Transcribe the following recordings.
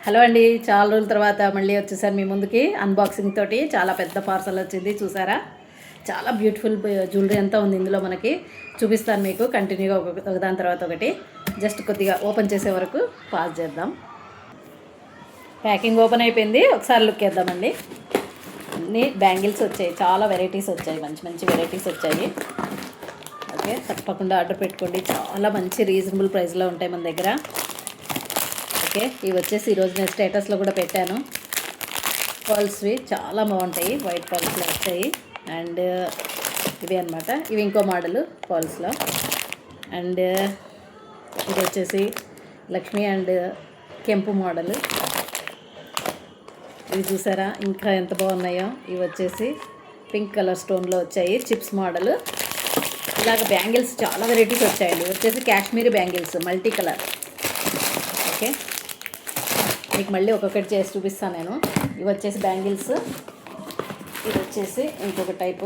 Hello అండి, చాలా రోజుల తర్వాత మళ్ళీ వచ్చేసాను మీ ముందుకి అన్బాక్సింగ్ తోటి. చాలా పెద్ద పార్సల్ వచ్చింది, చూసారా? చాలా బ్యూటిఫుల్ జ్యువెలరీ అంతా ఉంది ఇందులో. మనకి చూపిస్తాను మీకు కంటిన్యూగా ఒకదాని తర్వాత ఒకటి. జస్ట్ కొద్దిగా ఓపెన్ చేసే వరకు పాజ్ చేద్దాం. ప్యాకింగ్ ఓపెన్ అయిపోయింది, ఒకసారి లుక్ వేద్దామండి. అన్ని బ్యాంగిల్స్ వచ్చాయి, చాలా వెరైటీస్ వచ్చాయి, మంచి మంచి వెరైటీస్ వచ్చాయి. ఓకే, తప్పకుండా ఆర్డర్ పెట్టుకోండి. చాలా మంచి రీజనబుల్ ప్రైస్లో ఉంటాయి మన దగ్గర. ఓకే, ఇవి వచ్చేసి ఈరోజు నేను స్టేటస్లో కూడా పెట్టాను. పర్ల్స్వి చాలా బాగుంటాయి, వైట్ పర్ల్స్లో వచ్చాయి. అండ్ ఇవి అనమాట, ఇవి ఇంకో మోడలు పర్ల్స్లో. అండ్ ఇది వచ్చేసి లక్ష్మి అండ్ కెంపు మోడలు. ఇవి చూసారా ఇంకా ఎంత బాగున్నాయో. ఇవి వచ్చేసి పింక్ కలర్ స్టోన్లో వచ్చాయి, చిప్స్ మోడలు. ఇలాగ బ్యాంగిల్స్ చాలా వెరైటీస్ వచ్చాయండి. ఇవి వచ్చేసి Kashmiri bangles multi colour. Okay, మీకు మళ్ళీ ఒక్కొక్కటి చేసి చూపిస్తాను నేను. ఇవి వచ్చేసి బ్యాంగిల్స్, ఇది వచ్చేసి ఇంకొక టైపు.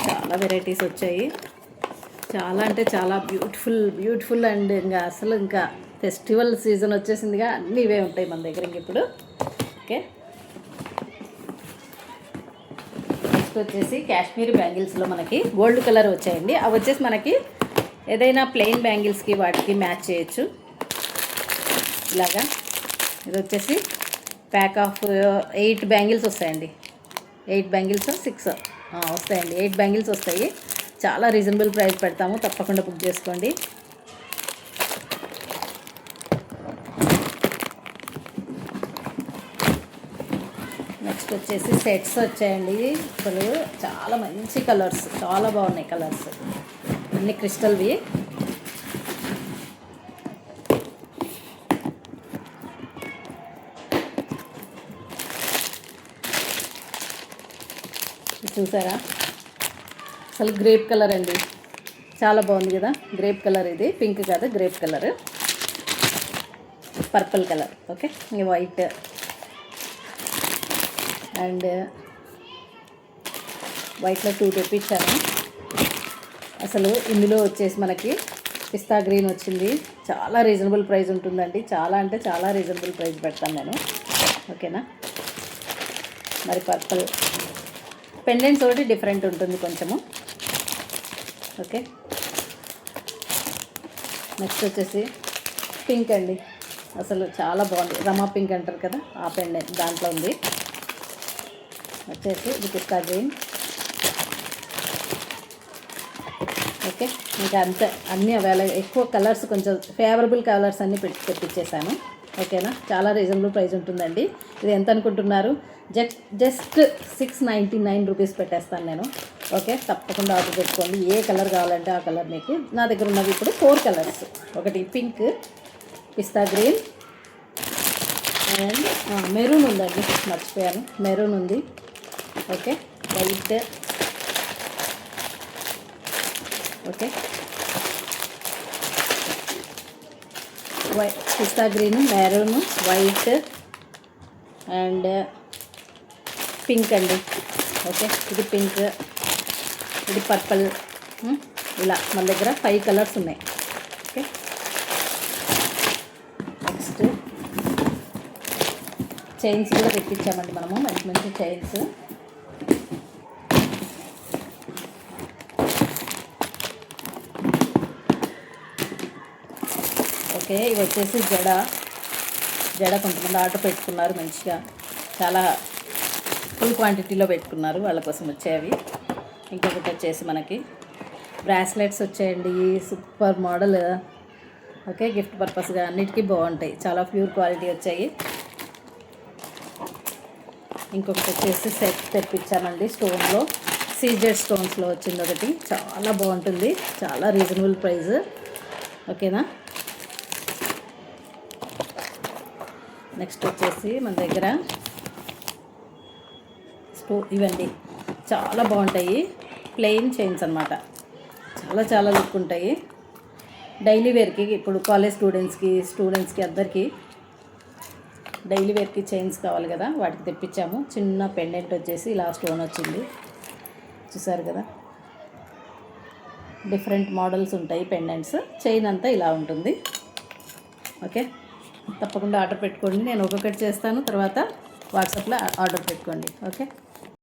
చాలా వెరైటీస్ వచ్చాయి, చాలా అంటే చాలా బ్యూటిఫుల్ అండ్ ఇంకా ఫెస్టివల్ సీజన్ వచ్చేసిందిగా, అన్నీ ఇవే ఉంటాయి మన దగ్గర ఇంక ఇప్పుడు. ఓకే, నెక్స్ట్ వచ్చేసి కాశ్మీరీ బ్యాంగిల్స్లో మనకి గోల్డ్ కలర్ వచ్చాయండి. అవి వచ్చేసి మనకి ఏదైనా ప్లెయిన్ బ్యాంగిల్స్కి వాటికి మ్యాచ్ చేయొచ్చు ఇలాగా. ఇది వచ్చేసి ప్యాక్ ఆఫ్ 8 బ్యాంగిల్స్ వస్తాయండి. 8 బ్యాంగిల్స్ 6 వస్తాయండి. 8 బ్యాంగిల్స్ వస్తాయి. చాలా రీజనబుల్ ప్రైస్ పెడతాము, తప్పకుండా బుక్ చేసుకోండి. నెక్స్ట్ వచ్చేసి సెట్స్ వచ్చాయండి. అసలు చాలా మంచి కలర్స్, చాలా బాగున్నాయి కలర్స్, అన్ని క్రిస్టల్వి. చూసారా, అసలు గ్రేప్ కలర్ అండి, చాలా బాగుంది కదా. గ్రేప్ కలర్, ఇది పింక్ కాదు, grape colour, purple colour. Okay, ఇది వైట్ అండ్ వైట్లో 2 తెప్పించాను. అసలు ఇందులో వచ్చేసి మనకి పిస్తా గ్రీన్ వచ్చింది. చాలా రీజనబుల్ ప్రైస్ ఉంటుందండి, చాలా అంటే చాలా రీజనబుల్ ప్రైస్ పెడతాను నేను. ఓకేనా, మరి పర్పుల్ పెండెంట్స్ ఒకటి డిఫరెంట్ ఉంటుంది కొంచెము. ఓకే, నెక్స్ట్ వచ్చేసి పింక్ అండి, అసలు చాలా బాగుంది. రమా పింక్ అంటారు కదా, ఆ పెండెంట్ దాంట్లో ఉంది. వచ్చేసి ఇది పిస్తా గ్రీన్. ఓకే, ఇంకా అంతే, అన్నీ ఎక్కువ కలర్స్, కొంచెం ఫేవరబుల్ కలర్స్ అన్నీ తెప్పించేసాను. ఓకేనా, చాలా రీజనబుల్ ప్రైస్ ఉంటుందండి. ఇది ఎంత అనుకుంటున్నారు? జస్ట్ 699 రూపీస్ పెట్టేస్తాను నేను. ఓకే, తప్పకుండా ఆర్డర్ పెట్టుకోండి. ఏ కలర్ కావాలంటే ఆ కలర్ మీకు. నా దగ్గర ఉన్నవి ఇప్పుడు 4 కలర్స్. ఒకటి pink, pista green and maroon ఉందండి, మర్చిపోయాను, మెరూన్ ఉంది. Okay, white. Okay, pista green, maroon, white and pink అండి. ఓకే, ఇది పింక్, ఇది పర్పుల్. ఇలా మన దగ్గర 5 కలర్స్ ఉన్నాయి. ఓకే, నెక్స్ట్ చైన్స్ కూడా తెప్పించామండి మనము, మంచి మంచి చైన్స్. ఓకే, ఇవి వచ్చేసి జడ కొంతమంది ఆర్డర్ పెట్టుకున్నారు, మంచిగా చాలా ఫుల్ క్వాంటిటీలో పెట్టుకున్నారు, వాళ్ళ కోసం వచ్చేవి. ఇంకొకటి వచ్చేసి మనకి బ్రాస్లెట్స్ వచ్చాయండి, సూపర్ మోడల్. ఓకే, గిఫ్ట్ పర్పస్గా అన్నిటికీ బాగుంటాయి, చాలా ప్యూర్ క్వాలిటీ వచ్చాయి. ఇంకొకటి వచ్చేసి సెట్ తెప్పించామండి, స్టోన్లో సీజెడ్ స్టోన్స్లో వచ్చింది ఒకటి, చాలా బాగుంటుంది, చాలా రీజనబుల్ ప్రైస్. ఓకేనా, నెక్స్ట్ వచ్చేసి మన దగ్గర ఇవండి, చాలా బాగుంటాయి, ప్లెయిన్ చైన్స్ అన్నమాట. చాలా లుక్ ఉంటాయి. డైలీ వేర్కి, ఇప్పుడు కాలేజ్ స్టూడెంట్స్కి అందరికీ డైలీ వేర్కి చైన్స్ కావాలి కదా, వాటికి తెప్పించాము. చిన్న పెండెంట్ వచ్చేసి ఇలా స్టోన్ వచ్చింది, చూసారు కదా. డిఫరెంట్ మోడల్స్ ఉంటాయి పెండెంట్స్. చైన్ అంతా ఇలా ఉంటుంది. ఓకే, తప్పకుండా ఆర్డర్ పెట్టుకోండి. నేను ఒక్కొక్కటి చేస్తాను, తర్వాత వాట్సాప్లో ఆర్డర్ పెట్టుకోండి. ఓకే.